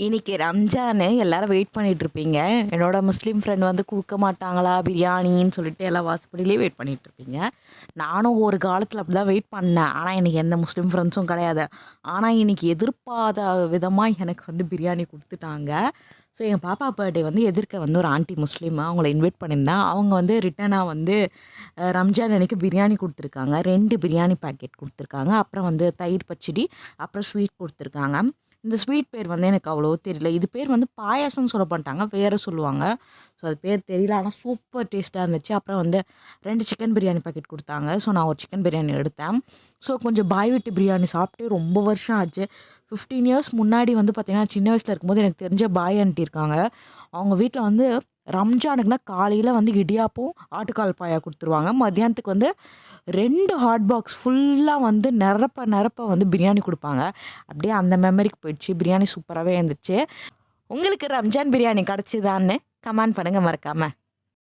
இன்னைக்கு ரம்ஜானு எல்லாரும் வெயிட் பண்ணிகிட்ருப்பீங்க. என்னோடய முஸ்லீம் ஃப்ரெண்ட் வந்து கொடுக்க மாட்டாங்களா பிரியாணின்னு சொல்லிட்டு எல்லாம் வாசப்படியிலே வெயிட் பண்ணிகிட்ருப்பீங்க. நானும் ஒரு காலத்தில் அப்படி தான் வெயிட் பண்ணேன். ஆனால் எனக்கு எந்த முஸ்லீம் ஃப்ரெண்ட்ஸும் கிடையாது. ஆனால் இன்றைக்கி எதிர்பாராத விதமாக எனக்கு வந்து பிரியாணி கொடுத்துட்டாங்க. ஸோ எங்கள் பாப்பா பர்த்டே வந்து எதிர்க்க வந்து ஒரு ஆண்டி முஸ்லீம் அவங்கள இன்வைட் பண்ணியிருந்தேன். அவங்க வந்து ரிட்டனாக வந்து ரம்ஜான் அன்றைக்கி பிரியாணி கொடுத்துருக்காங்க. 2 பிரியாணி பேக்கெட் கொடுத்துருக்காங்க. அப்புறம் வந்து தயிர் பச்சடி, அப்புறம் ஸ்வீட் கொடுத்துருக்காங்க. இந்த ஸ்வீட் பேர் வந்து எனக்கு அவ்வளோ தெரியல. இது பேர் வந்து பாயாசம்னு சொல்ல மாட்டாங்க, வேறு சொல்லுவாங்க. ஸோ அது பேர் தெரியல. ஆனால் சூப்பர் டேஸ்ட்டாக இருந்துச்சு. அப்புறம் வந்து 2 சிக்கன் பிரியாணி பாக்கெட் கொடுத்தாங்க. ஸோ நான் ஒரு சிக்கன் பிரியாணி எடுத்தேன். ஸோ கொஞ்சம் பாய் வீட்டு பிரியாணி சாப்பிட்டு ரொம்ப வருஷம் ஆச்சு. 15 இயர்ஸ் முன்னாடி வந்து பார்த்திங்கன்னா சின்ன வயசில் இருக்கும்போது எனக்கு தெரிஞ்ச பாய் ஆண்டி இருக்காங்க. அவங்க வீட்டில் வந்து ரம்ஜானுக்குனா காலையில் வந்து இடியாப்பம் ஆட்டுக்கால் பாயா கொடுத்துருவாங்க. மதியானத்துக்கு வந்து 2 ஹாட் பாக்ஸ் ஃபுல்லாக வந்து நிரப்ப வந்து பிரியாணி கொடுப்பாங்க. அப்படியே அந்த மெமரிக்கு போயிடுச்சு. பிரியாணி சூப்பராகவே இருந்துச்சு. உங்களுக்கு ரம்ஜான் பிரியாணி கிடச்சிதான்னு கமெண்ட் பண்ணுங்கள் மறக்காமல்.